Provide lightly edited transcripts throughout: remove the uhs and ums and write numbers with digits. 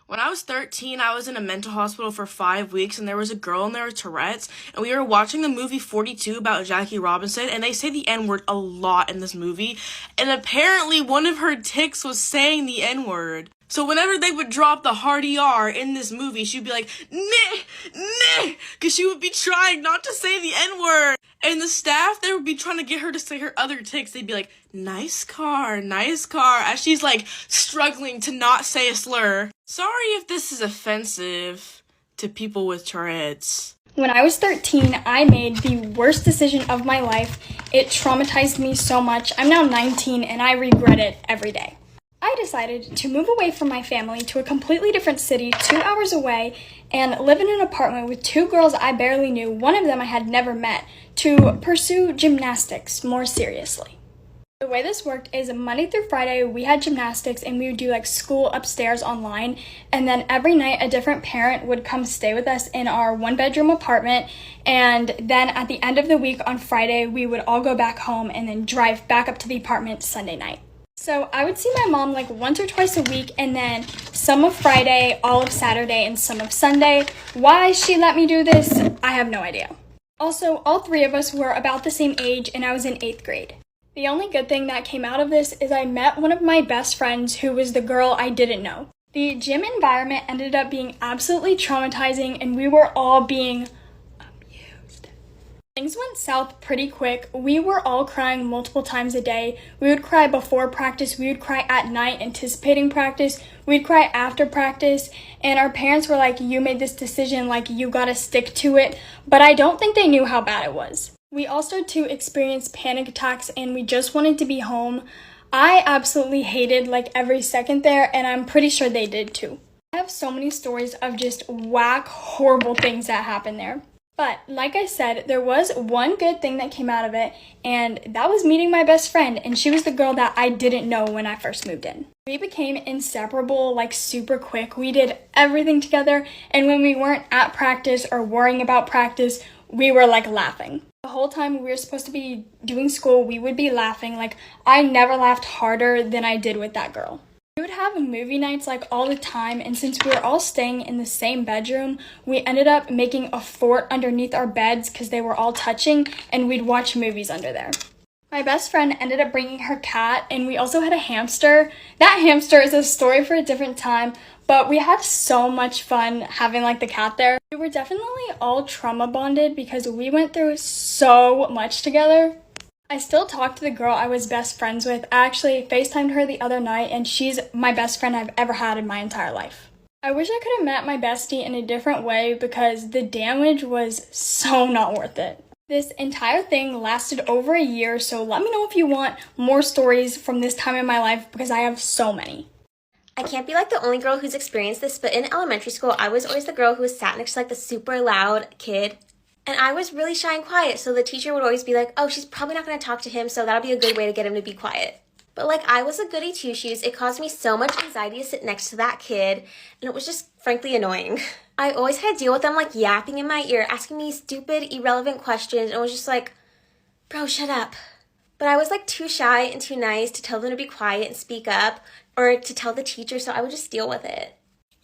When I was 13, I was in a mental hospital for 5 weeks, and there was a girl in there with Tourette's, and we were watching the movie 42 about Jackie Robinson, and they say the N-word a lot in this movie, and apparently one of her tics was saying the N-word. So whenever they would drop the hard ER in this movie, she'd be like, "Nah, nah," because she would be trying not to say the N-word. And the staff, they would be trying to get her to say her other tics. They'd be like, nice car, as she's like struggling to not say a slur. Sorry if this is offensive to people with Tourette's. When I was 13, I made the worst decision of my life. It traumatized me so much. I'm now 19 and I regret it every day. I decided to move away from my family to a completely different city 2 hours away and live in an apartment with two girls I barely knew, one of them I had never met, to pursue gymnastics more seriously. The way this worked is Monday through Friday we had gymnastics and we would do like school upstairs online, and then every night a different parent would come stay with us in our one-bedroom apartment, and then at the end of the week on Friday we would all go back home and then drive back up to the apartment Sunday night. So I would see my mom like once or twice a week, and then some of Friday, all of Saturday, and some of Sunday. Why she let me do this, I have no idea. Also, all three of us were about the same age and I was in 8th grade. The only good thing that came out of this is I met one of my best friends who was the girl I didn't know. The gym environment ended up being absolutely traumatizing and we were all being abused. Things went south pretty quick. We were all crying multiple times a day. We would cry before practice, we would cry at night anticipating practice, we'd cry after practice, and our parents were like, you made this decision, like you gotta stick to it, but I don't think they knew how bad it was. We all started to experience panic attacks and we just wanted to be home. I absolutely hated like every second there, and I'm pretty sure they did too. I have so many stories of just whack, horrible things that happened there. But like I said, there was one good thing that came out of it, and that was meeting my best friend, and she was the girl that I didn't know when I first moved in. We became inseparable like super quick. We did everything together, and when we weren't at practice or worrying about practice, we were like laughing. The whole time we were supposed to be doing school, we would be laughing. Like I never laughed harder than I did with that girl. We would have movie nights like all the time, and since we were all staying in the same bedroom, we ended up making a fort underneath our beds because they were all touching, and we'd watch movies under there. My best friend ended up bringing her cat, and we also had a hamster. That hamster is a story for a different time, but we had so much fun having like the cat there. We were definitely all trauma bonded because we went through so much together. I still talk to the girl I was best friends with. I actually FaceTimed her the other night, and she's my best friend I've ever had in my entire life. I wish I could have met my bestie in a different way because the damage was so not worth it. This entire thing lasted over a year, so let me know if you want more stories from this time in my life because I have so many. I can't be like the only girl who's experienced this, but in elementary school, I was always the girl who was sat next to like the super loud kid. And I was really shy and quiet, so the teacher would always be like, oh, she's probably not going to talk to him, so that'll be a good way to get him to be quiet. But like, I was a goody two-shoes. It caused me so much anxiety to sit next to that kid, and it was just frankly annoying. I always had to deal with them like yapping in my ear, asking me stupid, irrelevant questions, and it was just like, bro, shut up. But I was like too shy and too nice to tell them to be quiet and speak up, or to tell the teacher, so I would just deal with it.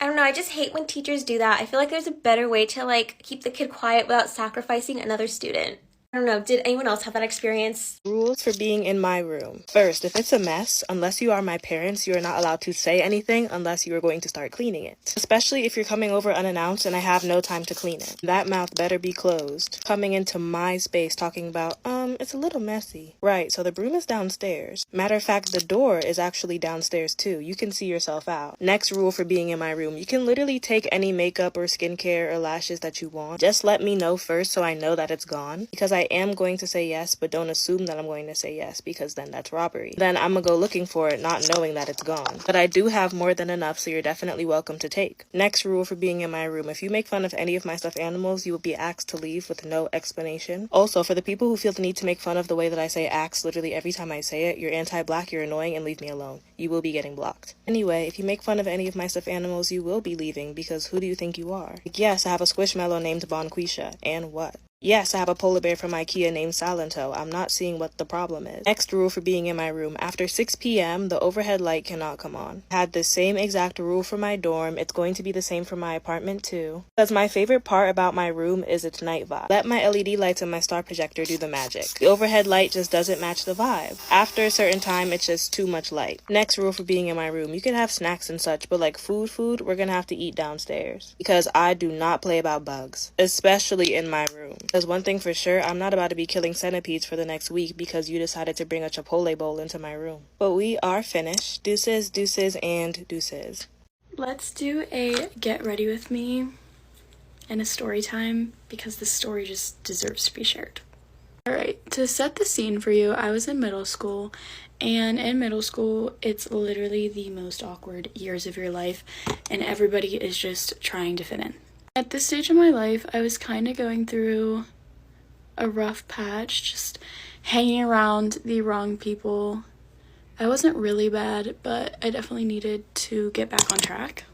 I don't know, I just hate when teachers do that. I feel like there's a better way to like keep the kid quiet without sacrificing another student. I don't know, did anyone else have that experience? Rules for being in my room. First, if it's a mess, unless you are my parents, you are not allowed to say anything unless you are going to start cleaning it. Especially if you're coming over unannounced and I have no time to clean it. That mouth better be closed. Coming into my space talking about, it's a little messy. Right, so the broom is downstairs. Matter of fact, the door is actually downstairs too. You can see yourself out. Next rule for being in my room. You can literally take any makeup or skincare or lashes that you want. Just let me know first so I know that it's gone. Because I am going to say yes, but don't assume that I'm going to say yes because then that's robbery. Then I'm gonna go looking for it not knowing that it's gone. But I do have more than enough, so you're definitely welcome to take. Next rule for being in my room. If you make fun of any of my stuffed animals, you will be asked to leave with no explanation. Also, for the people who feel the need to make fun of the way that I say axe literally every time I say it, you're anti-black, you're annoying, and leave me alone. You will be getting blocked. Anyway, if you make fun of any of my stuffed animals, you will be leaving because who do you think you are? Like, yes, I have a squishmallow named Bonquisha. And what? Yes, I have a polar bear from IKEA named Silento. I'm not seeing what the problem is. Next rule for being in my room. After 6 p.m., the overhead light cannot come on. I had the same exact rule for my dorm. It's going to be the same for my apartment too. Because my favorite part about my room is its night vibe. Let my LED lights and my star projector do the magic. The overhead light just doesn't match the vibe. After a certain time, it's just too much light. Next rule for being in my room. You can have snacks and such, but like food, we're gonna have to eat downstairs. Because I do not play about bugs. Especially in my room. Because one thing for sure, I'm not about to be killing centipedes for the next week because you decided to bring a Chipotle bowl into my room. But we are finished. Deuces, deuces, and deuces. Let's do a get ready with me and a story time because this story just deserves to be shared. Alright, to set the scene for you, I was in middle school, and in middle school, it's literally the most awkward years of your life, and everybody is just trying to fit in. At this stage of my life, I was kind of going through a rough patch, just hanging around the wrong people. I wasn't really bad, but I definitely needed to get back on track.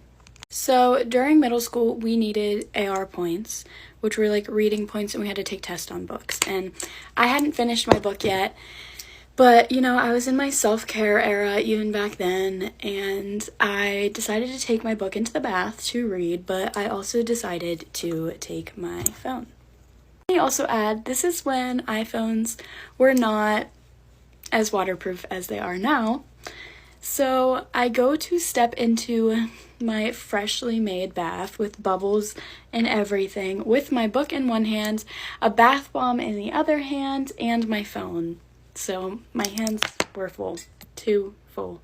So during middle school, we needed AR points, which were like reading points, and we had to take tests on books. And I hadn't finished my book yet, but you know, I was in my self-care era even back then, and I decided to take my book into the bath to read, but I also decided to take my phone. Let me also add, this is when iPhones were not as waterproof as they are now. So I go to step into my freshly made bath with bubbles and everything, with my book in one hand, a bath bomb in the other hand, and my phone. So my hands were full, too full.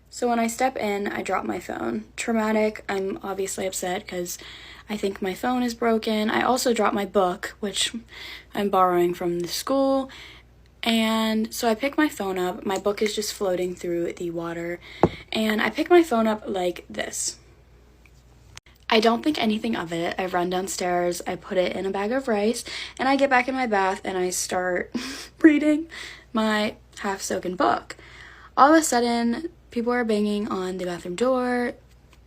So when I step in, I drop my phone. Traumatic. I'm obviously upset because I think my phone is broken. I also dropped my book, which I'm borrowing from the school. And so I pick my phone up. My book is just floating through the water. And I pick my phone up like this. I don't think anything of it. I run downstairs, I put it in a bag of rice, and I get back in my bath and I start reading my half-soaken book. All of a sudden, people are banging on the bathroom door,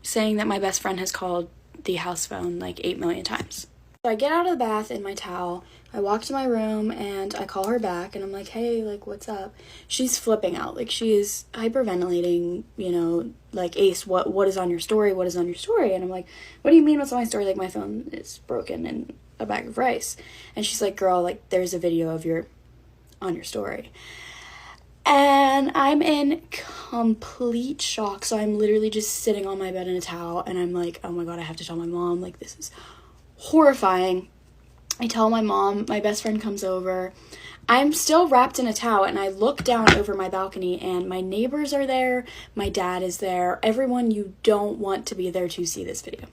saying that my best friend has called the house phone like 8 million times. So I get out of the bath in my towel, I walk to my room, and I call her back, and I'm like, hey, like, what's up? She's flipping out, like, she is hyperventilating, you know, like, Ace, what is on your story? What is on your story? And I'm like, what do you mean what's on my story? Like, my phone is broken in a bag of rice. And she's like, girl, like, there's a video of on your story. And I'm in complete shock, so I'm literally just sitting on my bed in a towel, and I'm like, oh my god, I have to tell my mom, like, this is horrifying. I tell my mom, my best friend comes over. I'm still wrapped in a towel, and I look down over my balcony, and my neighbors are there, my dad is there, everyone you don't want to be there to see this video.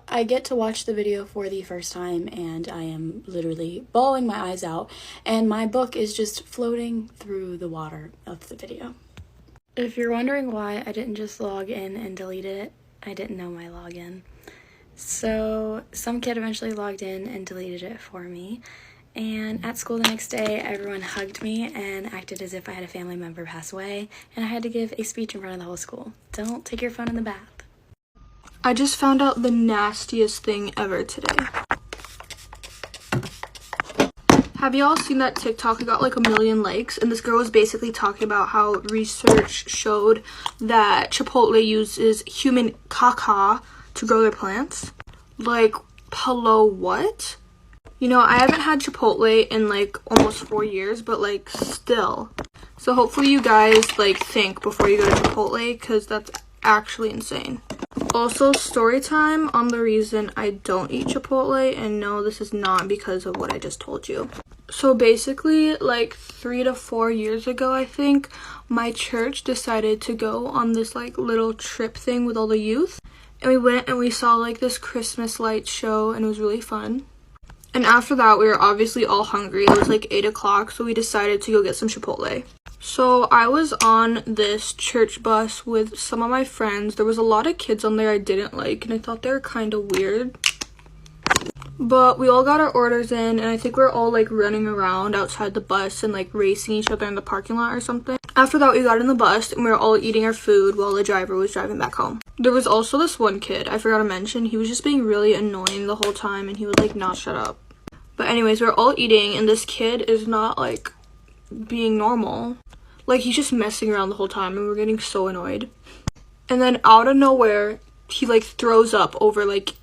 I get to watch the video for the first time, and I am literally bawling my eyes out, and my book is just floating through the water of the video. If you're wondering why I didn't just log in and delete it, I didn't know my login. So some kid eventually logged in and deleted it for me, and at school the next day everyone hugged me and acted as if I had a family member pass away, and I had to give a speech in front of the whole school. Don't take your phone in the bath. I just found out the nastiest thing ever today. Have y'all seen that TikTok? It got like 1 million likes, and this girl was basically talking about how research showed that Chipotle uses human caca to grow their plants. Like, hello, what? You know, I haven't had Chipotle in like almost 4 years, but like still. So hopefully you guys like think before you go to Chipotle, because that's actually insane. Also, story time on the reason I don't eat Chipotle, and no, this is not because of what I just told you. So basically, like 3 to 4 years ago, I think, my church decided to go on this like little trip thing with all the youth. And we went and we saw like this Christmas light show, and it was really fun. And after that, we were obviously all hungry. It was like 8 o'clock, so we decided to go get some Chipotle. So I was on this church bus with some of my friends. There was a lot of kids on there I didn't like, and I thought they were kind of weird. But we all got our orders in, and I think we were all like running around outside the bus and like racing each other in the parking lot or something. After that, we got in the bus and we were all eating our food while the driver was driving back home. There was also this one kid I forgot to mention. He was just being really annoying the whole time, and he would like not shut up. But anyways, we're all eating, and this kid is not, like, being normal. Like, he's just messing around the whole time, and we're getting so annoyed. And then out of nowhere, he, like, throws up over, like,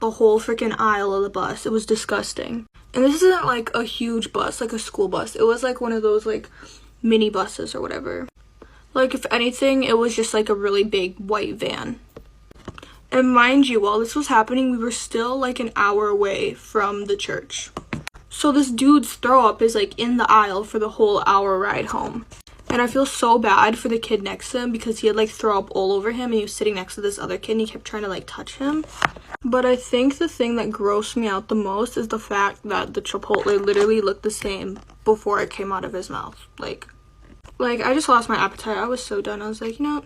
the whole freaking aisle of the bus. It was disgusting. And this isn't, like, a huge bus, like a school bus. It was, like, one of those, like, mini buses or whatever. Like, if anything, it was just, like, a really big white van. And mind you, while this was happening, we were still, like, an hour away from the church. So this dude's throw up is, like, in the aisle for the whole hour ride home. And I feel so bad for the kid next to him because he had, like, throw up all over him, and he was sitting next to this other kid, and he kept trying to, like, touch him. But I think the thing that grossed me out the most is the fact that the Chipotle literally looked the same before it came out of his mouth. Like, I just lost my appetite. I was so done. I was like, you know,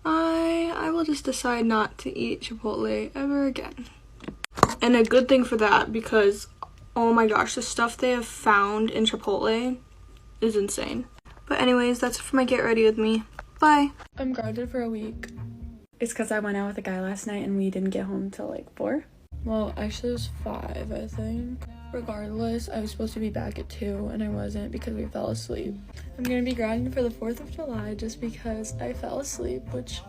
I will just decide not to eat Chipotle ever again. And a good thing for that, because, oh my gosh, the stuff they have found in Chipotle is insane. But anyways, that's it for my get ready with me. Bye. I'm grounded for a week. It's because I went out with a guy last night and we didn't get home till like 4. Well, actually it was 5, I think. Regardless, I was supposed to be back at 2 and I wasn't because we fell asleep. I'm gonna be grounded for the 4th of July just because I fell asleep, which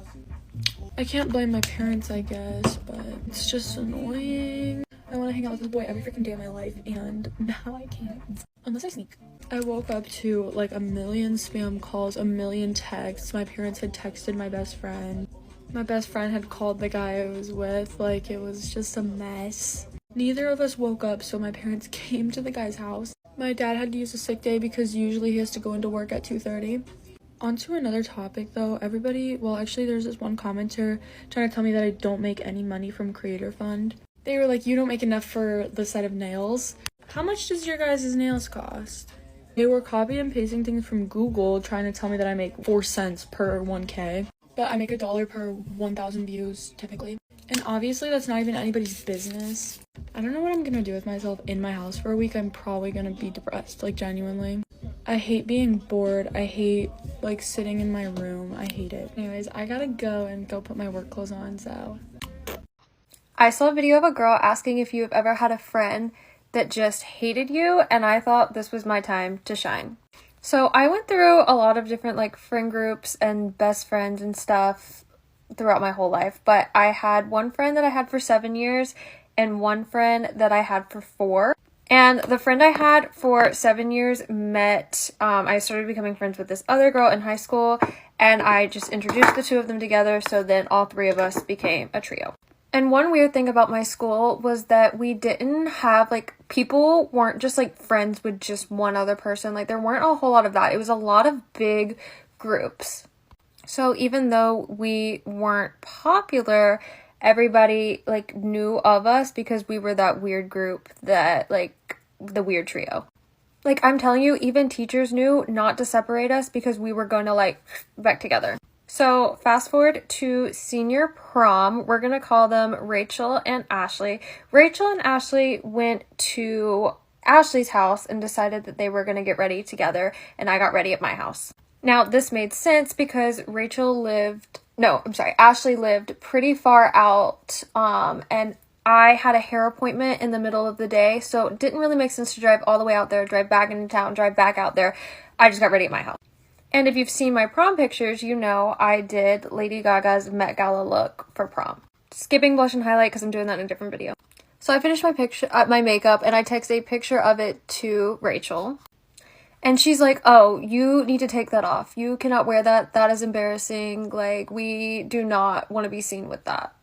I can't blame my parents, I guess, but it's just annoying. I want to hang out with this boy every freaking day of my life, and now I can't. Unless I sneak. I woke up to like a million spam calls, a million texts. My parents had texted my best friend. My best friend had called the guy I was with. Like, it was just a mess. Neither of us woke up, so my parents came to the guy's house. My dad had to use a sick day because usually he has to go into work at 2:30. On to another topic though, actually there's this one commenter trying to tell me that I don't make any money from Creator Fund. They were like, you don't make enough for the set of nails. How much does your guys' nails cost? They were copy and pasting things from Google trying to tell me that I make 4 cents per 1K. But I make $1 per 1,000 views, typically. And obviously that's not even anybody's business. I don't know what I'm gonna do with myself in my house for a week. I'm probably gonna be depressed, like genuinely. I hate being bored. I hate like sitting in my room. I hate it. Anyways, I gotta go put my work clothes on, so. I saw a video of a girl asking if you have ever had a friend that just hated you, and I thought this was my time to shine. So I went through a lot of different like friend groups and best friends and stuff throughout my whole life, but I had one friend that I had for 7 years and one friend that I had for 4. And the friend I had for 7 years I started becoming friends with this other girl in high school, and I just introduced the two of them together, so then all 3 of us became a trio. And one weird thing about my school was that we didn't have, like, people weren't just, like, friends with just one other person. Like, there weren't a whole lot of that. It was a lot of big groups. So even though we weren't popular, everybody, like, knew of us because we were that weird group that, like, the weird trio. Like, I'm telling you, even teachers knew not to separate us because we were going to, like, back together. So fast forward to senior prom, we're going to call them Rachel and Ashley. Rachel and Ashley went to Ashley's house and decided that they were going to get ready together, and I got ready at my house. Now, this made sense because Ashley lived pretty far out, and I had a hair appointment in the middle of the day, so it didn't really make sense to drive all the way out there, drive back into town, drive back out there. I just got ready at my house. And if you've seen my prom pictures, you know I did Lady Gaga's Met Gala look for prom. Skipping blush and highlight because I'm doing that in a different video. So I finished my makeup, and I text a picture of it to Rachel. And she's like, oh, you need to take that off. You cannot wear that. That is embarrassing. Like, we do not want to be seen with that.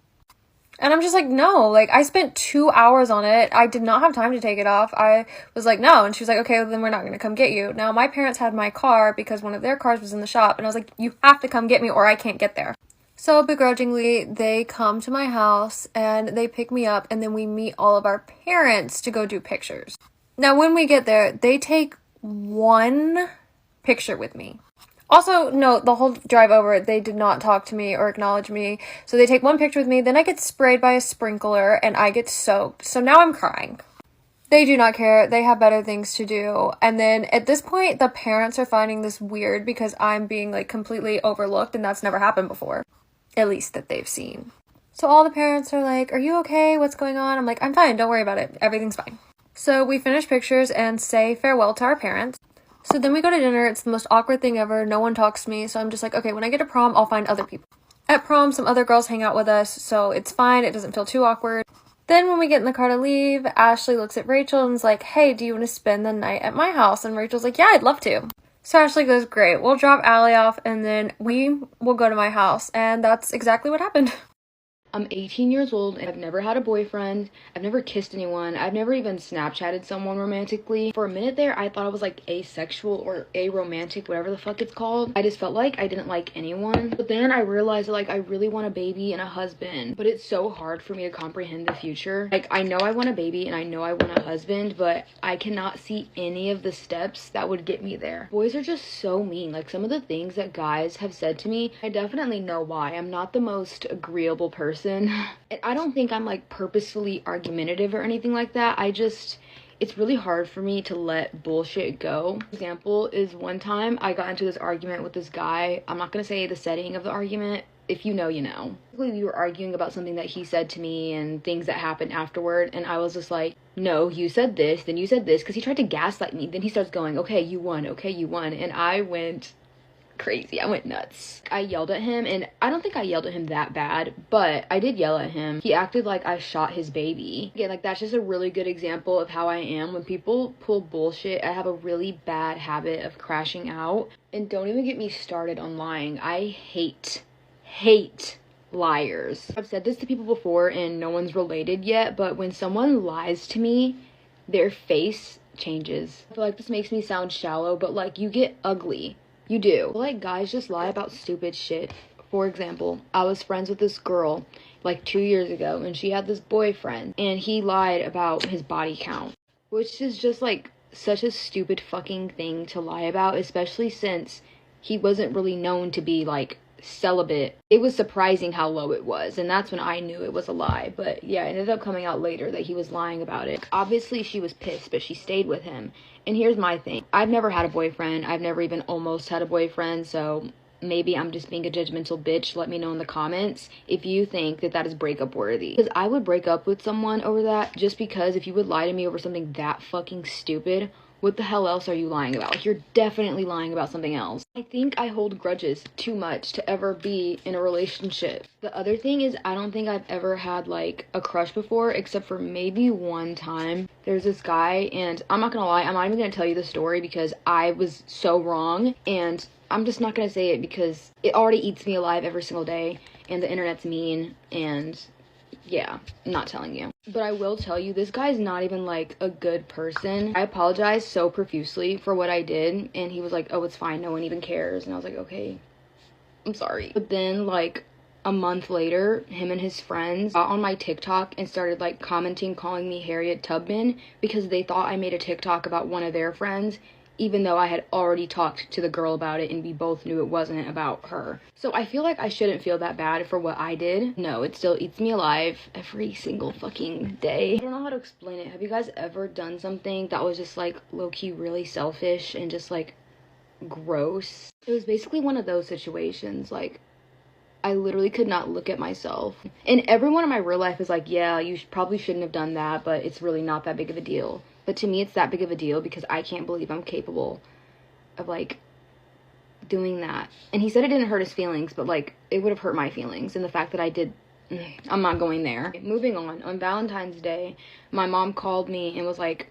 And I'm just like, no, like, I spent 2 hours on it. I did not have time to take it off. I was like, no. And she was like, okay, well, then we're not going to come get you. Now, my parents had my car because one of their cars was in the shop. And I was like, you have to come get me or I can't get there. So begrudgingly, they come to my house and they pick me up. And then we meet all of our parents to go do pictures. Now, when we get there, they take 1 picture with me. Also, no, the whole drive over, they did not talk to me or acknowledge me. So they take 1 picture with me, then I get sprayed by a sprinkler and I get soaked. So now I'm crying. They do not care. They have better things to do. And then at this point, the parents are finding this weird because I'm being like completely overlooked, and that's never happened before. At least that they've seen. So all the parents are like, are you okay? What's going on? I'm like, I'm fine. Don't worry about it. Everything's fine. So we finish pictures and say farewell to our parents. So then we go to dinner. It's the most awkward thing ever. No one talks to me. So I'm just like, okay, when I get to prom, I'll find other people. At prom, some other girls hang out with us, so it's fine. It doesn't feel too awkward. Then when we get in the car to leave, Ashley looks at Rachel and is like, hey, do you want to spend the night at my house? And Rachel's like, yeah, I'd love to. So Ashley goes, great, we'll drop Allie off and then we will go to my house. And that's exactly what happened. I'm 18 years old and I've never had a boyfriend. I've never kissed anyone. I've never even Snapchatted someone romantically. For a minute there, I thought I was like asexual or aromantic, whatever the fuck it's called. I just felt like I didn't like anyone. But then I realized that like I really want a baby and a husband. But it's so hard for me to comprehend the future. Like I know I want a baby and I know I want a husband, but I cannot see any of the steps that would get me there. Boys are just so mean. Like some of the things that guys have said to me, I definitely know why. I'm not the most agreeable person. I don't think I'm like purposefully argumentative or anything like that. It's really hard for me to let bullshit go. Example is one time I got into this argument with this guy. I'm not gonna say the setting of the argument. If you know, you know. We were arguing about something that he said to me and things that happened afterward, and I was just like, no, you said this, then you said this, because he tried to gaslight me. Then he starts going, okay, you won, and I went crazy. I went nuts. I yelled at him, and I don't think I yelled at him that bad, but I did yell at him. He acted like I shot his baby. Again, like that's just a really good example of how I am. When people pull bullshit, I have a really bad habit of crashing out. And don't even get me started on lying. I hate liars. I've said this to people before and no one's related yet, but when someone lies to me, their face changes. I feel like this makes me sound shallow, but like you get ugly. You do. Like guys just lie about stupid shit. For example, I was friends with this girl like 2 years ago and she had this boyfriend and he lied about his body count, which is just like such a stupid fucking thing to lie about, especially since he wasn't really known to be like celibate. It was surprising how low it was, and that's when I knew it was a lie. But yeah, it ended up coming out later that he was lying about it. Obviously she was pissed, but she stayed with him. And here's my thing. I've never had a boyfriend. I've never even almost had a boyfriend, so maybe I'm just being a judgmental bitch. Let me know in the comments if you think that that is breakup worthy. Because I would break up with someone over that, just because if you would lie to me over something that fucking stupid, what the hell else are you lying about? Like, you're definitely lying about something else. I think I hold grudges too much to ever be in a relationship. The other thing is, I don't think I've ever had, like, a crush before, except for maybe one time. There's this guy, and I'm not gonna lie, I'm not even gonna tell you the story because I was so wrong, and I'm just not gonna say it because it already eats me alive every single day, and the internet's mean, and yeah, I'm not telling you. But I will tell you, this guy's not even, like, a good person. I apologized so profusely for what I did, and he was like, oh, it's fine, no one even cares. And I was like, okay, I'm sorry. But then, like, a month later, him and his friends got on my TikTok and started, like, commenting, calling me Harriet Tubman, because they thought I made a TikTok about one of their friends, even though I had already talked to the girl about it and we both knew it wasn't about her. So I feel like I shouldn't feel that bad for what I did. No, it still eats me alive every single fucking day. I don't know how to explain it. Have you guys ever done something that was just like low-key really selfish and just like gross? It was basically one of those situations. Like, I literally could not look at myself. And everyone in my real life is like, yeah, you probably shouldn't have done that, but it's really not that big of a deal. But to me, it's that big of a deal because I can't believe I'm capable of, like, doing that. And he said it didn't hurt his feelings, but, like, it would have hurt my feelings. And the fact that I did, I'm not going there. Moving on Valentine's Day, my mom called me and was like,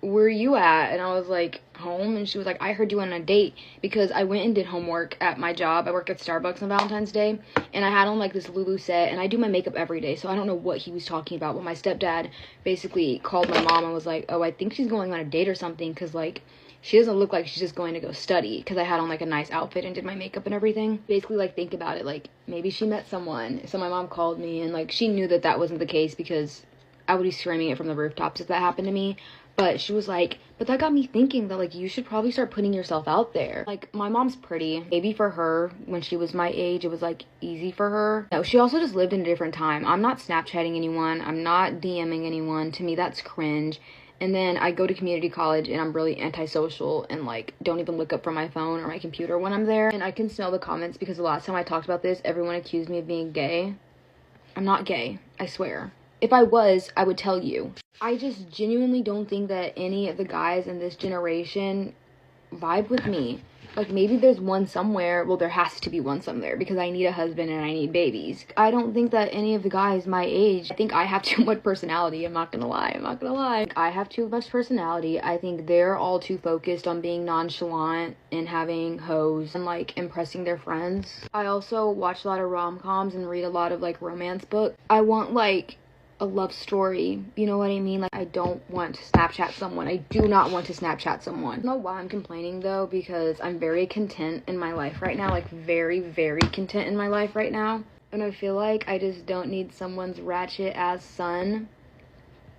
where are you at? And I was like, home. And she was like, I heard you went on a date, because I went and did homework at my job. I work at Starbucks on Valentine's Day, and I had on like this Lulu set, and I do my makeup every day, so I don't know what he was talking about. But my stepdad basically called my mom and was like, oh, I think she's going on a date or something, because like she doesn't look like she's just going to go study, because I had on like a nice outfit and did my makeup and everything. Basically, like, think about it, like maybe she met someone. So my mom called me, and like she knew that that wasn't the case, because I would be screaming it from the rooftops if that happened to me. But she was like, but that got me thinking that, like, you should probably start putting yourself out there. Like, my mom's pretty. Maybe for her, when she was my age, it was, like, easy for her. No, she also just lived in a different time. I'm not Snapchatting anyone. I'm not DMing anyone. To me, that's cringe. And then I go to community college, and I'm really antisocial and, like, don't even look up from my phone or my computer when I'm there. And I can smell the comments, because the last time I talked about this, everyone accused me of being gay. I'm not gay. I swear. If I was, I would tell you. I just genuinely don't think that any of the guys in this generation vibe with me. Like, maybe there's one somewhere. Well, there has to be one somewhere because I need a husband and I need babies. I don't think that any of the guys my age, I think I have too much personality. I'm not gonna lie. I have too much personality. I think they're all too focused on being nonchalant and having hoes and, like, impressing their friends. I also watch a lot of rom-coms and read a lot of, like, romance books. I want, like, a love story, you know what I mean? Like, I don't want to Snapchat someone. I do not want to Snapchat someone. I don't know why I'm complaining though, because I'm very content in my life right now, like very, very content in my life right now. And I feel like I just don't need someone's ratchet ass son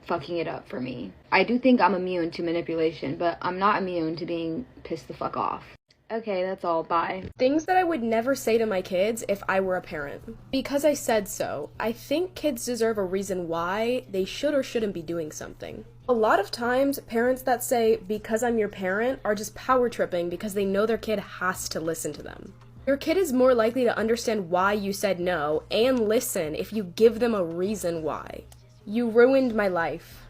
fucking it up for me. I do think I'm immune to manipulation, but I'm not immune to being pissed the fuck off. Okay, that's all. Bye. Things that I would never say to my kids if I were a parent. Because I said so, I think kids deserve a reason why they should or shouldn't be doing something. A lot of times, parents that say, because I'm your parent, are just power tripping because they know their kid has to listen to them. Your kid is more likely to understand why you said no and listen if you give them a reason why. You ruined my life.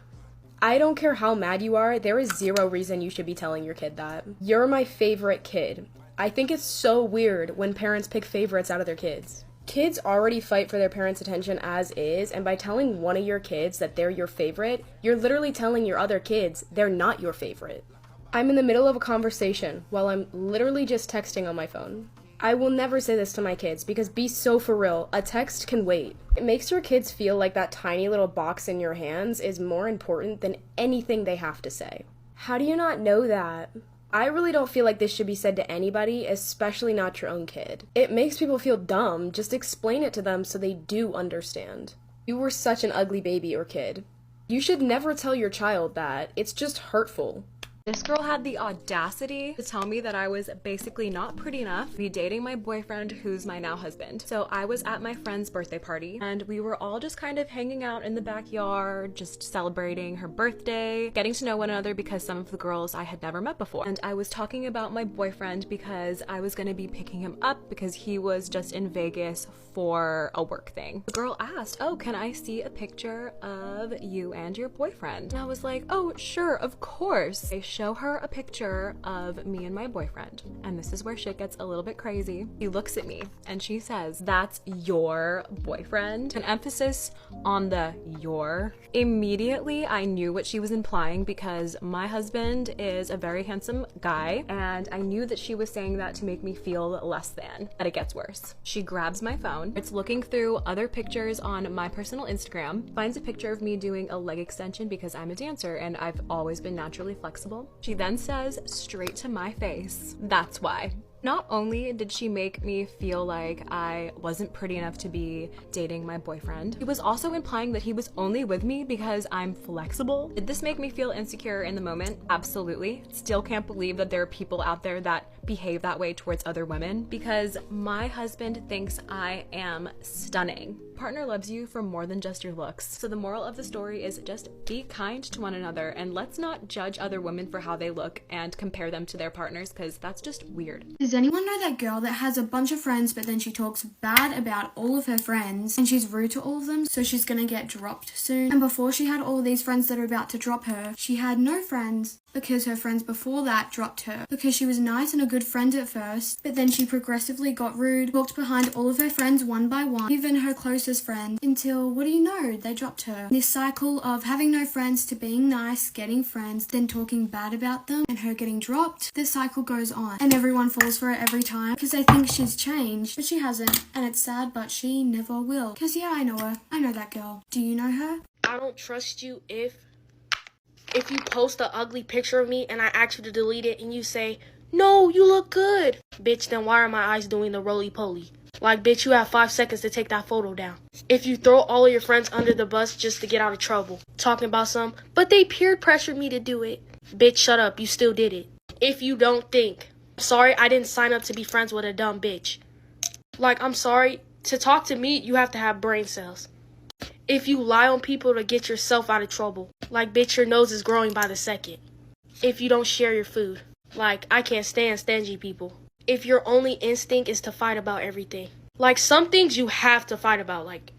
I don't care how mad you are, there is zero reason you should be telling your kid that. You're my favorite kid. I think it's so weird when parents pick favorites out of their kids. Kids already fight for their parents' attention as is, and by telling one of your kids that they're your favorite, you're literally telling your other kids they're not your favorite. I'm in the middle of a conversation while I'm literally just texting on my phone. I will never say this to my kids because be so for real, a text can wait. It makes your kids feel like that tiny little box in your hands is more important than anything they have to say. How do you not know that? I really don't feel like this should be said to anybody, especially not your own kid. It makes people feel dumb, just explain it to them so they do understand. You were such an ugly baby or kid. You should never tell your child that, it's just hurtful. This girl had the audacity to tell me that I was basically not pretty enough to be dating my boyfriend, who's my now husband. So I was at my friend's birthday party and we were all just kind of hanging out in the backyard, just celebrating her birthday, getting to know one another because some of the girls I had never met before. And I was talking about my boyfriend because I was gonna be picking him up because he was just in Vegas for a work thing. The girl asked, "Oh, can I see a picture of you and your boyfriend?" And I was like, "Oh, sure, of course." I show her a picture of me and my boyfriend, and this is where shit gets a little bit crazy. She looks at me and she says, "That's your boyfriend?" An emphasis on the your. Immediately I knew what she was implying because my husband is a very handsome guy, and I knew that she was saying that to make me feel less than. But it gets worse. She grabs my phone, it's looking through other pictures on my personal Instagram, finds a picture of me doing a leg extension because I'm a dancer and I've always been naturally flexible. She then says straight to my face, "That's why." Not only did she make me feel like I wasn't pretty enough to be dating my boyfriend, she was also implying that he was only with me because I'm flexible. Did this make me feel insecure in the moment? Absolutely. Still can't believe that there are people out there that behave that way towards other women because my husband thinks I am stunning. Partner loves you for more than just your looks. So the moral of the story is just be kind to one another and let's not judge other women for how they look and compare them to their partners because that's just weird. Does anyone know that girl that has a bunch of friends but then she talks bad about all of her friends and she's rude to all of them, so she's gonna get dropped soon? And before she had all these friends that are about to drop her, she had no friends because her friends before that dropped her because she was nice and a good friend at first, but then she progressively got rude, walked behind all of her friends one by one, even her closest friend, until, what do you know, they dropped her. This cycle of having no friends to being nice, getting friends, then talking bad about them, and her getting dropped, this cycle goes on, and everyone falls for it every time because they think she's changed, but she hasn't, and it's sad, but she never will. Because yeah, I know her. I know that girl. Do you know her? I don't trust you if you post an ugly picture of me and I ask you to delete it and you say, "No, you look good." Bitch, then why are my eyes doing the roly-poly? Like, bitch, you have 5 seconds to take that photo down. If you throw all of your friends under the bus just to get out of trouble, talking about some, but they peer pressured me to do it. Bitch, shut up, you still did it. If you don't think, sorry, I didn't sign up to be friends with a dumb bitch. Like, I'm sorry, to talk to me, you have to have brain cells. If you lie on people to get yourself out of trouble, like, bitch, your nose is growing by the second. If you don't share your food, like, I can't stand stingy people. If your only instinct is to fight about everything. Like, some things you have to fight about, like,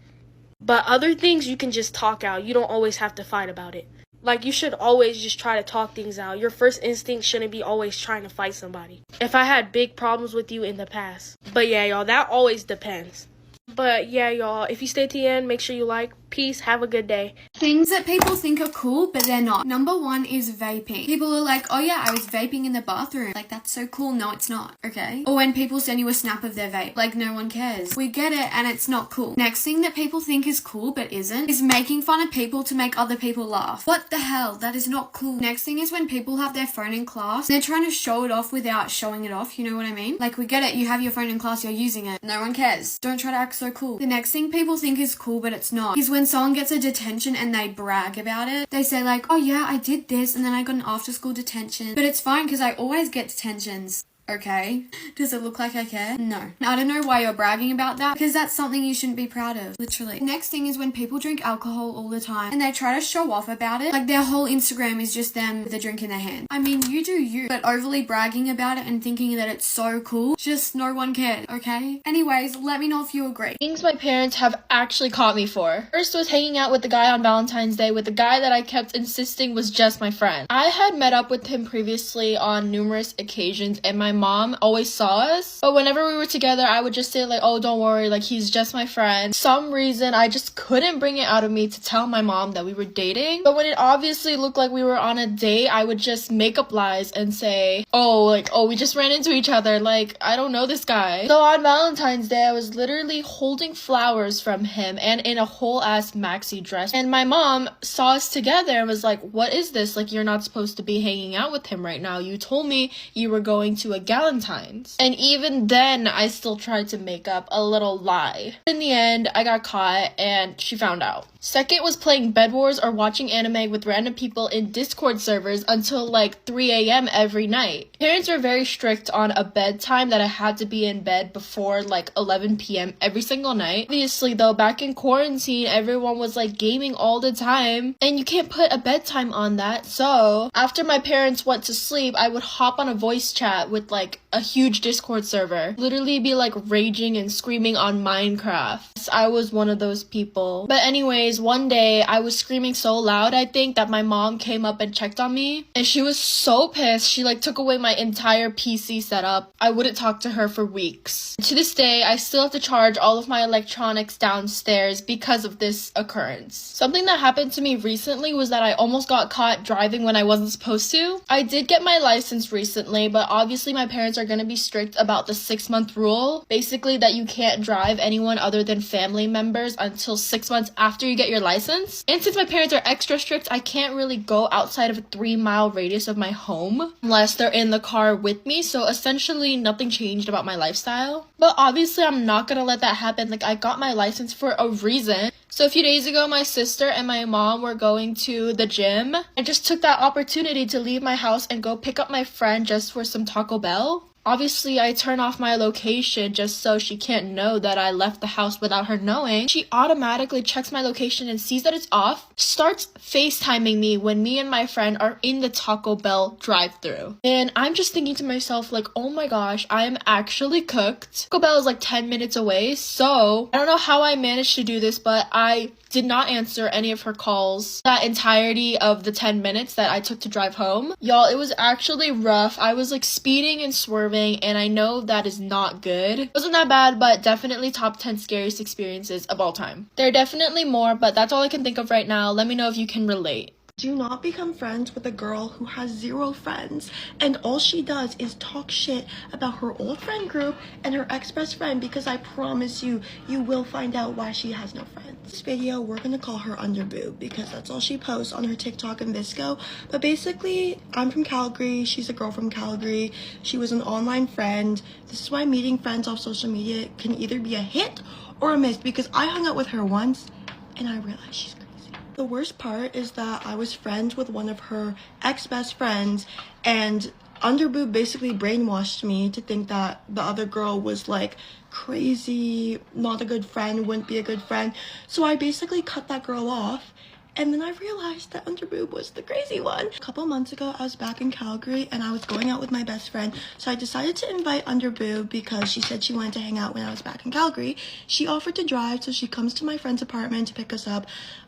But other things you can just talk out. You don't always have to fight about it. Like, you should always just try to talk things out. Your first instinct shouldn't be always trying to fight somebody. If I had big problems with you in the past. But yeah, y'all, that always depends. But yeah, y'all, if you stay to the end, make sure you like. Peace. Have a good day. Things that people think are cool, but they're not. Number one is vaping. People are like, oh yeah, I was vaping in the bathroom. Like, that's so cool. No, it's not. Okay? Or when people send you a snap of their vape. Like, no one cares. We get it, and it's not cool. Next thing that people think is cool, but isn't, is making fun of people to make other people laugh. What the hell? That is not cool. Next thing is when people have their phone in class, they're trying to show it off without showing it off. You know what I mean? Like, we get it. You have your phone in class, you're using it. No one cares. Don't try to act so cool. The next thing people think is cool, but it's not, is when someone gets a detention and they brag about it. They say like, oh yeah, I did this and then I got an after school detention. But it's fine because I always get detentions. Okay. Does it look like I care? No. I don't know why you're bragging about that, because that's something you shouldn't be proud of. Literally. Next thing is when people drink alcohol all the time and they try to show off about it. Like, their whole Instagram is just them with a drink in their hand. I mean, you do you, but overly bragging about it and thinking that it's so cool, just no one cared, okay? Anyways, let me know if you agree. Things my parents have actually caught me for. First was hanging out with the guy on Valentine's Day with the guy that I kept insisting was just my friend. I had met up with him previously on numerous occasions and my mom always saw us, but whenever we were together I would just say like, oh, don't worry, like, he's just my friend. Some reason I just couldn't bring it out of me to tell my mom that we were dating, but when it obviously looked like we were on a date, I would just make up lies and say, oh, we just ran into each other, like, I don't know this guy. So on Valentine's Day I was literally holding flowers from him and in a whole ass maxi dress, and my mom saw us together and was like, what is this? Like, you're not supposed to be hanging out with him right now. You told me you were going to a Valentine's. And even then, I still tried to make up a little lie. In the end, I got caught and she found out. Second was playing Bed Wars or watching anime with random people in Discord servers until like 3 a.m. every night. Parents were very strict on a bedtime that I had to be in bed before like 11 p.m. every single night. Obviously though, back in quarantine, everyone was like gaming all the time and you can't put a bedtime on that. So after my parents went to sleep, I would hop on a voice chat with like a huge Discord server. Literally be like raging and screaming on Minecraft. I was one of those people. But anyways, one day I was screaming so loud, I think, that my mom came up and checked on me and she was so pissed. She like took away my entire PC setup. I wouldn't talk to her for weeks. To this day, I still have to charge all of my electronics downstairs because of this occurrence. Something that happened to me recently was that I almost got caught driving when I wasn't supposed to. I did get my license recently, but obviously my parents are going to be strict about the 6-month rule. Basically that you can't drive anyone other than family members until 6 months after you get your license. And since my parents are extra strict, I can't really go outside of a 3-mile radius of my home unless they're in the car with me. So essentially nothing changed about my lifestyle. But obviously I'm not gonna let that happen. Like, I got my license for a reason. So a few days ago, my sister and my mom were going to the gym. I just took that opportunity to leave my house and go pick up my friend just for some Taco Bell. Obviously, I turn off my location just so she can't know that I left the house without her knowing. She automatically checks my location and sees that it's off, starts FaceTiming me when me and my friend are in the Taco Bell drive-thru. And I'm just thinking to myself, like, oh my gosh, I am actually cooked. Taco Bell is like 10 minutes away, so I don't know how I managed to do this, but I did not answer any of her calls that entirety of the 10 minutes that I took to drive home. Y'all, it was actually rough. I was like speeding and swerving, and I know that is not good. It wasn't that bad, but definitely top 10 scariest experiences of all time. There are definitely more, but that's all I can think of right now. Let me know if you can relate. Do not become friends with a girl who has 0 friends and all she does is talk shit about her old friend group and her ex-best friend, because I promise you, you will find out why she has no friends. This video, we're gonna call her Underboob because that's all she posts on her TikTok and Visco. But basically, I'm from Calgary, she's a girl from Calgary, she was an online friend. This is why meeting friends off social media can either be a hit or a miss, because I hung out with her once and I realized she's crazy. The worst part is that I was friends with one of her ex-best friends, and Underboob basically brainwashed me to think that the other girl was like crazy, not a good friend, wouldn't be a good friend. So I basically cut that girl off, And then I realized that underboob was the crazy one. A couple months ago, I was back in Calgary and I was going out with my best friend. So I decided to invite underboob because she said she wanted to hang out when I was back in Calgary. She offered to drive, so she comes to my friend's apartment to pick us up.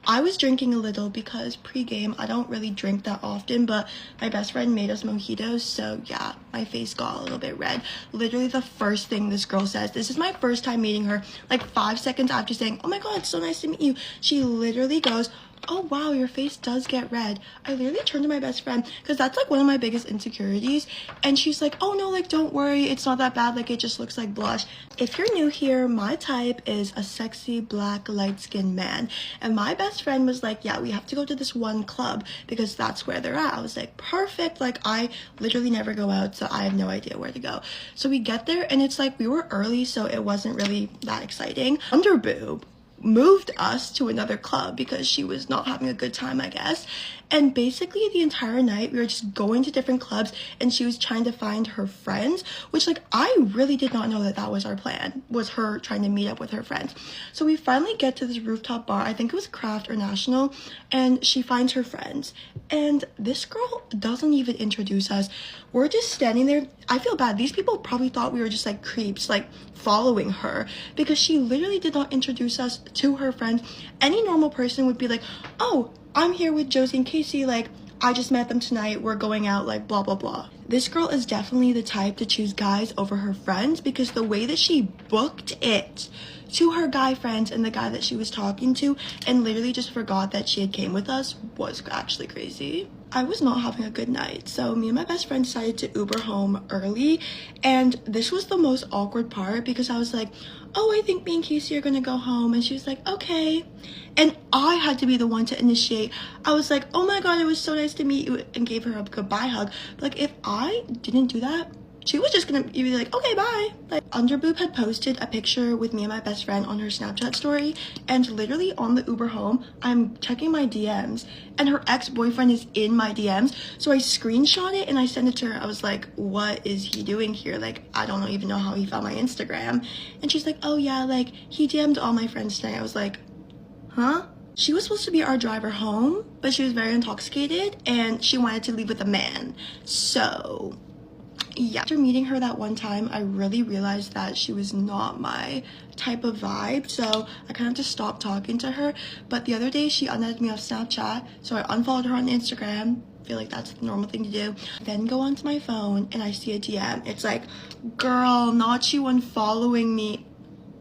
I was drinking a little because pre-game, I don't really drink that often, but my best friend made us mojitos, so yeah, my face got a little bit red. Literally the first thing this girl says, this is my first time meeting her, like 5 seconds after saying, oh my god, it's so nice to meet you, she literally goes, oh wow, your face does get red. I literally turned to my best friend because that's like one of my biggest insecurities, and she's like, oh no, like don't worry, it's not that bad, like it just looks like blush. If you're new here, my type is a sexy black light-skinned man, and my best friend was like, yeah, we have to go to this one club because that's where they're at. I was like, perfect, like I literally never go out, so I have no idea where to go. So we get there and it's like we were early, so it wasn't really that exciting. Underboob moved us to another club because she was not having a good time, I guess. And basically the entire night we were just going to different clubs and she was trying to find her friends, which like I really did not know that that was our plan, was her trying to meet up with her friends. So we finally get to this rooftop bar, I think it was Craft or National, and she finds her friends. And this girl doesn't even introduce us. We're just standing there. I feel bad. These people probably thought we were just like creeps, like following her, because she literally did not introduce us to her friends. Any normal person would be like, oh, I'm here with Josie and Casey, like I just met them tonight, we're going out, like blah blah blah. This girl is definitely the type to choose guys over her friends because the way that she booked it to her guy friends and the guy that she was talking to and literally just forgot that she had came with us was actually crazy. I was not having a good night, so me and my best friend decided to Uber home early, and this was the most awkward part because I was like, oh, I think me and Casey are gonna go home, and she was like, okay, and I had to be the one to initiate. I was like, oh my god, it was so nice to meet you, and gave her a goodbye hug. But like if I didn't do that, she was just gonna be like, okay, bye. Like underboob had posted a picture with me and my best friend on her Snapchat story, and literally on the Uber home, I'm checking my DMs and her ex-boyfriend is in my DMs. So I screenshot it and I sent it to her. I was like, what is he doing here? Like, I don't even know how he found my Instagram. And she's like, oh yeah, like he DM'd all my friends tonight. I was like, huh? She was supposed to be our driver home, but she was very intoxicated and she wanted to leave with a man. So yeah, after meeting her that one time, I really realized that she was not my type of vibe, so I kind of just stopped talking to her. But the other day she unadded me off Snapchat, so I unfollowed her on Instagram. I feel like that's the normal thing to do. Then go onto my phone and I see a DM. It's like, girl, not you unfollowing me.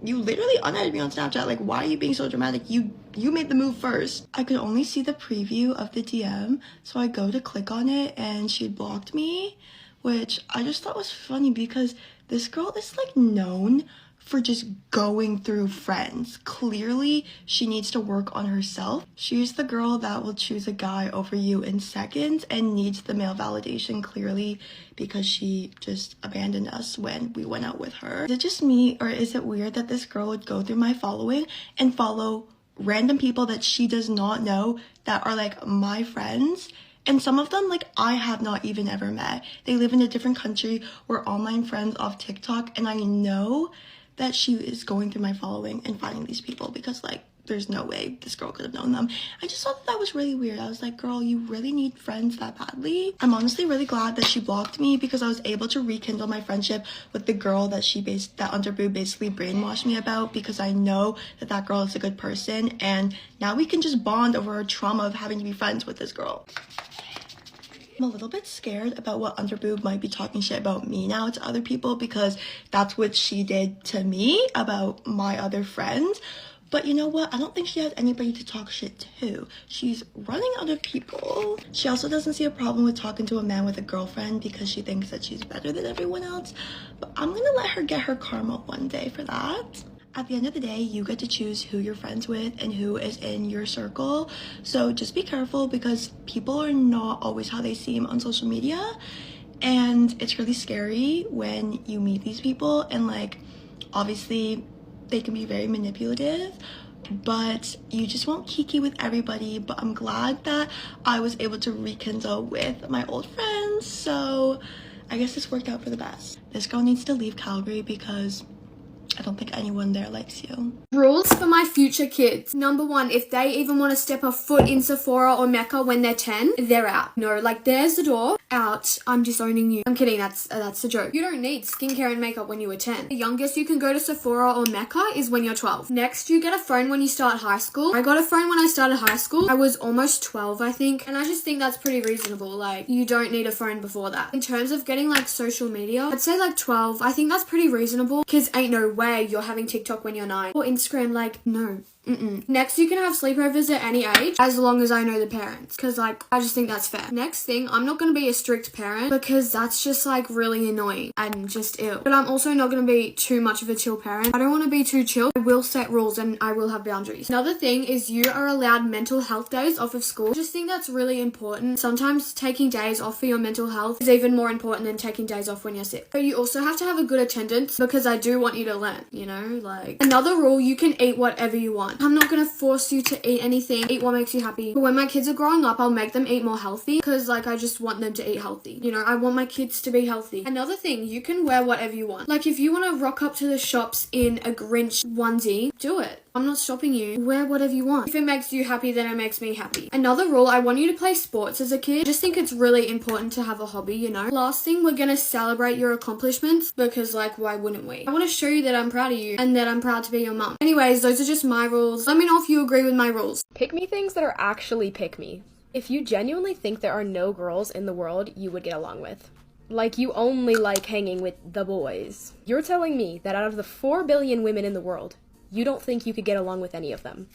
You literally unadded me on Snapchat. Like, why are you being so dramatic? You made the move first. I could only see the preview of the DM, so I go to click on it and she blocked me, which I just thought was funny because this girl is like known for just going through friends. Clearly, she needs to work on herself. She's the girl that will choose a guy over you in seconds and needs the male validation clearly because she just abandoned us when we went out with her. Is it just me, or is it weird that this girl would go through my following and follow random people that she does not know that are like my friends? And some of them, like, I have not even ever met. They live in a different country. We're online friends off TikTok. And I know that she is going through my following and finding these people because, like, there's no way this girl could have known them. I just thought that was really weird. I was like, girl, you really need friends that badly? I'm honestly really glad that she blocked me because I was able to rekindle my friendship with the girl that that underboob basically brainwashed me about, because I know that that girl is a good person. And now we can just bond over our trauma of having to be friends with this girl. I'm a little bit scared about what underboob might be talking shit about me now to other people because that's what she did to me about my other friends. But you know what? I don't think she has anybody to talk shit to. She's running out of people. She also doesn't see a problem with talking to a man with a girlfriend because she thinks that she's better than everyone else. But I'm gonna let her get her karma one day for that. At the end of the day, you get to choose who you're friends with and who is in your circle. So just be careful because people are not always how they seem on social media. And it's really scary when you meet these people and like, obviously they can be very manipulative, but you just won't kiki with everybody. But I'm glad that I was able to rekindle with my old friends. So I guess this worked out for the best. This girl needs to leave Calgary because I don't think anyone there likes you. Rules for my future kids. Number one, if they even want to step a foot in Sephora or Mecca when they're 10, they're out. No, like there's the door. Out. I'm disowning you. I'm kidding. That's a joke. You don't need skincare and makeup when you were 10. The youngest you can go to Sephora or Mecca is when you're 12. Next, you get a phone when you start high school. I got a phone when I started high school. I was almost 12, I think. And I just think that's pretty reasonable. Like, you don't need a phone before that. In terms of getting like social media, I'd say like 12. I think that's pretty reasonable. Kids ain't no way you're having TikTok when you're 9. Or Instagram, like, no. Next, you can have sleepovers at any age as long as I know the parents, because like I just think that's fair. Next thing, I'm not going to be a strict parent because that's just like really annoying and just ill. But I'm also not going to be too much of a chill parent. I don't want to be too chill. I will set rules and I will have boundaries. Another thing is you are allowed mental health days off of school. I just think that's really important. Sometimes taking days off for your mental health is even more important than taking days off when you're sick. But you also have to have a good attendance because I do want you to learn, you know, like another rule, you can eat whatever you want. I'm not gonna force you to eat anything. Eat what makes you happy. But when my kids are growing up, I'll make them eat more healthy because like I just want them to eat healthy. You know, I want my kids to be healthy. Another thing, you can wear whatever you want. Like if you want to rock up to the shops in a Grinch onesie, do it. I'm not stopping you. Wear whatever you want. If it makes you happy, then it makes me happy. Another rule, I want you to play sports as a kid. I just think it's really important to have a hobby, you know. Last thing, we're gonna celebrate your accomplishments because like why wouldn't we? I want to show you that I'm proud of you and that I'm proud to be your mum. Anyways, those are just my rules. Let me know if you agree with my rules. Pick me things that are actually pick me. If you genuinely think there are no girls in the world you would get along with, like you only like hanging with the boys, you're telling me that out of the 4 billion women in the world, you don't think you could get along with any of them.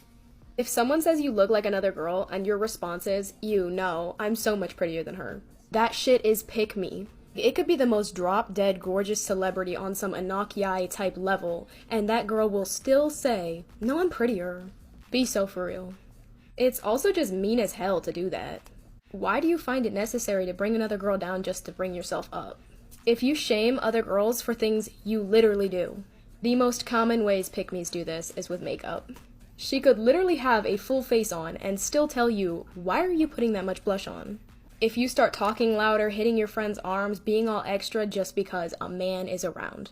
If someone says you look like another girl and your response is, "You know, I'm so much prettier than her," that shit is pick me. It could be the most drop-dead gorgeous celebrity on some Enochiai type level, and that girl will still say, "No, I'm prettier." Be so for real. It's also just mean as hell to do that. Why do you find it necessary to bring another girl down just to bring yourself up? If you shame other girls for things you literally do, the most common ways pick-me's do this is with makeup. She could literally have a full face on and still tell you, why are you putting that much blush on? If you start talking louder, hitting your friend's arms, being all extra just because a man is around.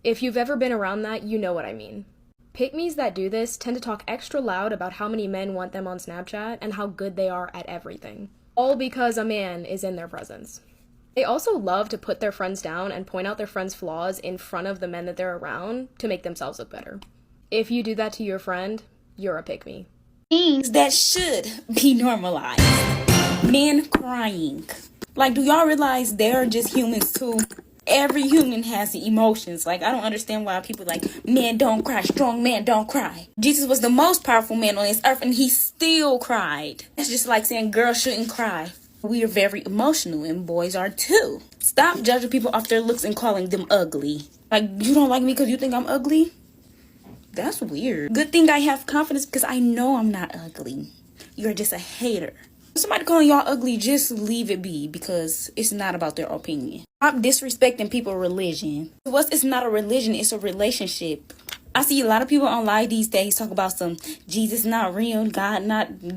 If you've ever been around that, you know what I mean. Pick-me's that do this tend to talk extra loud about how many men want them on Snapchat and how good they are at everything. All because a man is in their presence. They also love to put their friends down and point out their friends' flaws in front of the men that they're around to make themselves look better. If you do that to your friend, you're a pick-me. Things that should be normalized. Men crying. Like, do y'all realize they're just humans too? Every human has emotions. Like, I don't understand why people like, men don't cry, strong men don't cry. Jesus was the most powerful man on this earth and he still cried. It's just like saying girls shouldn't cry. We are very emotional and boys are too. Stop judging people off their looks and calling them ugly. Like, you don't like me because you think I'm ugly? That's weird. Good thing I have confidence because I know I'm not ugly. You're just a hater. Somebody calling y'all ugly, just leave it be because it's not about their opinion. Stop disrespecting people's religion. It's not a religion, it's a relationship. I see a lot of people online these days talk about some Jesus not real,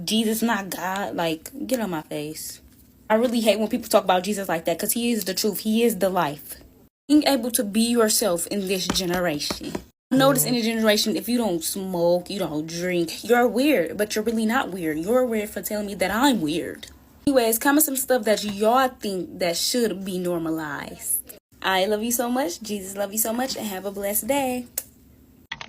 Jesus not God. Like, get on my face. I really hate when people talk about Jesus like that because he is the truth. He is the life. Being able to be yourself in this generation. I notice in the generation, if you don't smoke, you don't drink, you're weird, but you're really not weird. You're weird for telling me that I'm weird. Anyways, comment some stuff that y'all think that should be normalized. I love you so much. Jesus love you so much. And have a blessed day.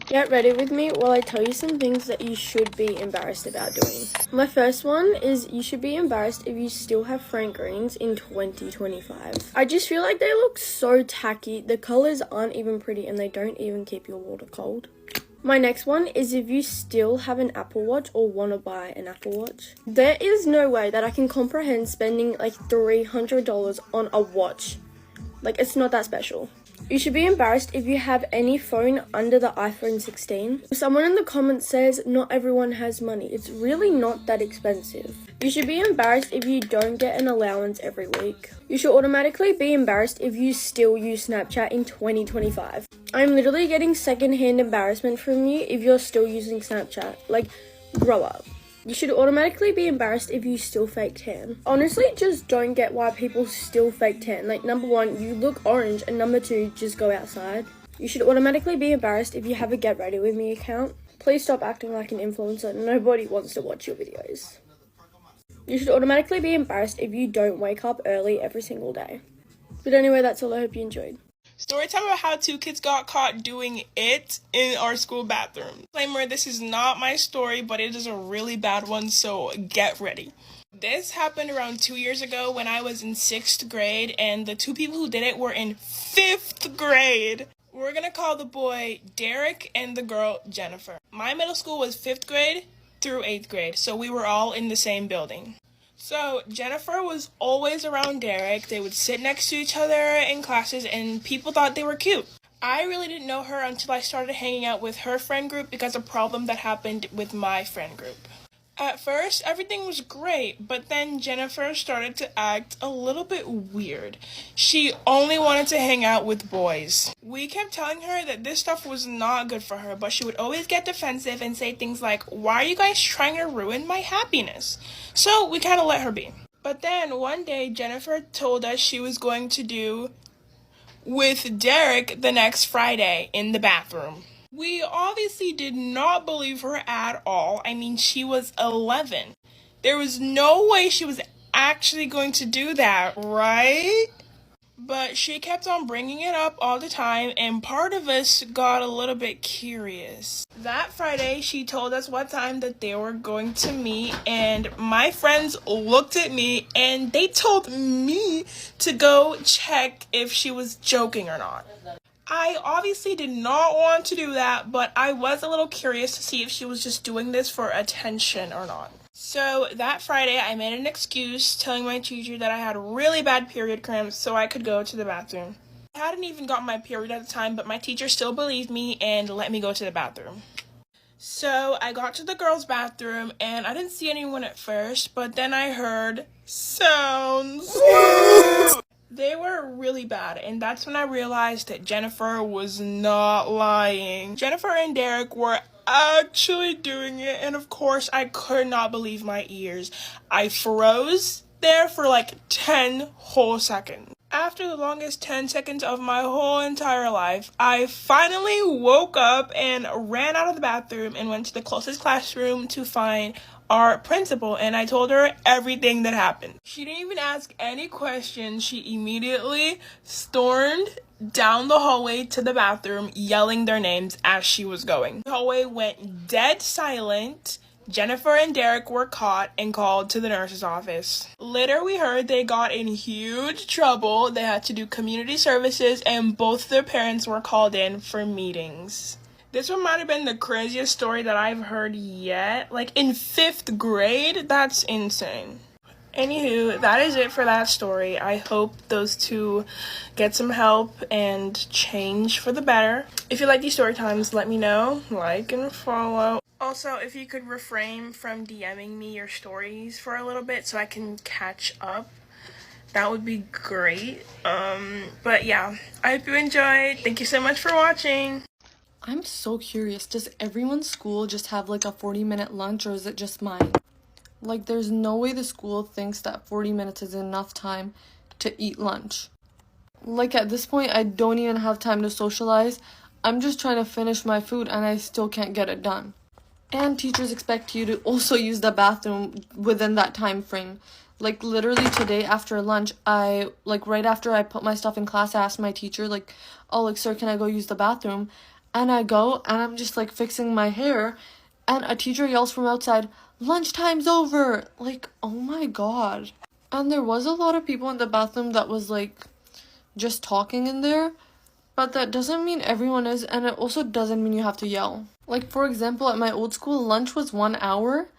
Get ready with me while I tell you some things that you should be embarrassed about doing. My first one is you should be embarrassed if you still have Frank Greens in 2025. I just feel like they look so tacky. The colors aren't even pretty and they don't even keep your water cold. My next one is if you still have an Apple Watch or want to buy an Apple Watch. There is no way that I can comprehend spending like $300 on a watch. Like, it's not that special. You should be embarrassed if you have any phone under the iPhone 16. Someone in the comments says not everyone has money. It's really not that expensive. You should be embarrassed if you don't get an allowance every week. You should automatically be embarrassed if you still use Snapchat in 2025. I'm literally getting secondhand embarrassment from you if you're still using Snapchat. Like, grow up. You should automatically be embarrassed if you still fake tan. Honestly, just don't get why people still fake tan. Like, number one, you look orange, and number two, just go outside. You should automatically be embarrassed if you have a Get Ready With Me account. Please stop acting like an influencer. Nobody wants to watch your videos. You should automatically be embarrassed if you don't wake up early every single day. But anyway, that's all. I hope you enjoyed. Story time about how 2 kids got caught doing it in our school bathroom. Disclaimer, this is not my story, but it is a really bad one, so get ready. This happened around 2 years ago when I was in 6th grade, and the 2 people who did it were in 5th grade. We're gonna call the boy Derek and the girl Jennifer. My middle school was 5th grade through 8th grade, so we were all in the same building. So Jennifer was always around Derek. They would sit next to each other in classes, and people thought they were cute. I really didn't know her until I started hanging out with her friend group because of a problem that happened with my friend group. At first, everything was great, but then Jennifer started to act a little bit weird. She only wanted to hang out with boys. We kept telling her that this stuff was not good for her, but she would always get defensive and say things like, "Why are you guys trying to ruin my happiness?" So we kind of let her be. But then one day, Jennifer told us she was going to do with Derek the next Friday in the bathroom. We obviously did not believe her at all. I mean, she was 11. There was no way she was actually going to do that, right? But she kept on bringing it up all the time, and part of us got a little bit curious. That Friday, she told us what time that they were going to meet, and my friends looked at me, and they told me to go check if she was joking or not. I obviously did not want to do that, but I was a little curious to see if she was just doing this for attention or not. So that Friday, I made an excuse telling my teacher that I had really bad period cramps so I could go to the bathroom. I hadn't even gotten my period at the time, but my teacher still believed me and let me go to the bathroom. So I got to the girls' bathroom, and I didn't see anyone at first, but then I heard sounds. They were really bad, and that's when I realized that Jennifer was not lying. Jennifer and Derek were actually doing it, and of course, I could not believe my ears. I froze there for like 10 whole seconds. After the longest 10 seconds of my whole entire life, I finally woke up and ran out of the bathroom and went to the closest classroom to find our principal, and I told her everything that happened. She didn't even ask any questions. She immediately stormed down the hallway to the bathroom, yelling their names as she was going. The hallway went dead silent. Jennifer and Derek were caught and called to the nurse's office. Later, we heard they got in huge trouble. They had to do community services, and both their parents were called in for meetings. This one might have been the craziest story that I've heard yet. Like, in 5th grade? That's insane. Anywho, that is it for that story. I hope those 2 get some help and change for the better. If you like these story times, let me know. Like and follow. Also, if you could refrain from DMing me your stories for a little bit so I can catch up, that would be great. But yeah, I hope you enjoyed. Thank you so much for watching. I'm so curious, does everyone's school just have like a 40-minute lunch, or is it just mine? Like, there's no way the school thinks that 40 minutes is enough time to eat lunch. Like, at this point, I don't even have time to socialize. I'm just trying to finish my food and I still can't get it done. And teachers expect you to also use the bathroom within that time frame. Like, literally today after lunch, right after I put my stuff in class, I asked my teacher, like, "Oh, like, sir, can I go use the bathroom?" And I go, and I'm just, like, fixing my hair, and a teacher yells from outside, "Lunchtime's over!" Like, oh my god. And there was a lot of people in the bathroom that was, like, just talking in there, but that doesn't mean everyone is, and it also doesn't mean you have to yell. Like, for example, at my old school, lunch was 1 hour,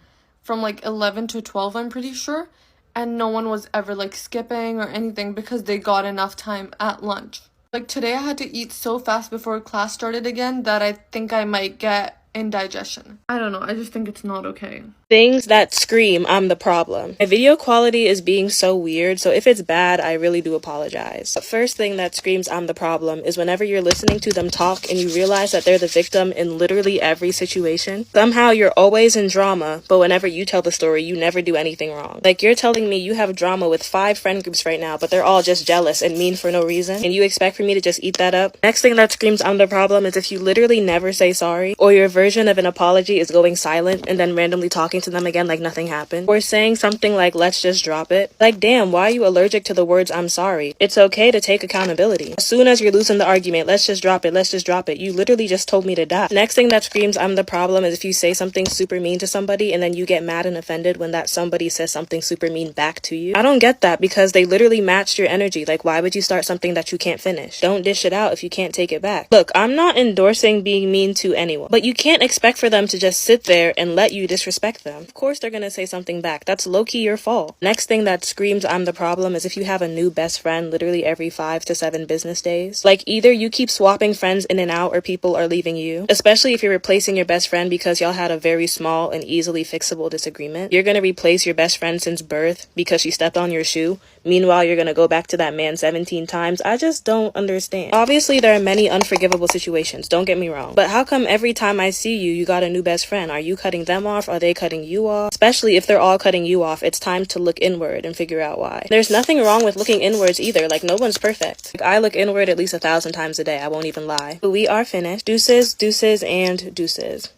from, like, 11 to 12, I'm pretty sure, and no one was ever, like, skipping or anything because they got enough time at lunch. Like, today I had to eat so fast before class started again that I think I might get indigestion. I don't know, I just think it's not okay. Things that scream, I'm the problem. My video quality is being so weird, so if it's bad, I really do apologize. The first thing that screams, I'm the problem, is whenever you're listening to them talk and you realize that they're the victim in literally every situation. Somehow you're always in drama, but whenever you tell the story, you never do anything wrong. Like, you're telling me you have drama with 5 friend groups right now, but they're all just jealous and mean for no reason, and you expect for me to just eat that up? Next thing that screams, I'm the problem, is if you literally never say sorry, or your version of an apology is going silent and then randomly talking to them again like nothing happened, or saying something like, let's just drop it. Like, damn, why are you allergic to the words I'm sorry? It's okay to take accountability. As soon as you're losing the argument, let's just drop it, you literally just told me to die. Next thing that screams, I'm the problem, is if you say something super mean to somebody and then you get mad and offended when that somebody says something super mean back to you. I don't get that, because they literally matched your energy. Like, why would you start something that you can't finish? Don't dish it out if you can't take it back. Look, I'm not endorsing being mean to anyone, but you can't expect for them to just sit there and let you disrespect them. Of course they're gonna say something back. That's low-key your fault. Next thing that screams, I'm the problem, is if you have a new best friend literally every 5 to 7 business days. Like, either you keep swapping friends in and out or people are leaving you, especially if you're replacing your best friend because y'all had a very small and easily fixable disagreement. You're gonna replace your best friend since birth because she stepped on your shoe. Meanwhile, you're gonna go back to that man 17 times. I just don't understand. Obviously, there are many unforgivable situations, don't get me wrong, but how come every time I see you, you got a new best friend? Are you cutting them off? Are they cutting you off? Especially if they're all cutting you off, it's time to look inward and figure out why. There's nothing wrong with looking inwards either. Like, no one's perfect. Like, I look inward at least 1,000 times a day, I won't even lie. But we are finished. Deuces, deuces, and deuces.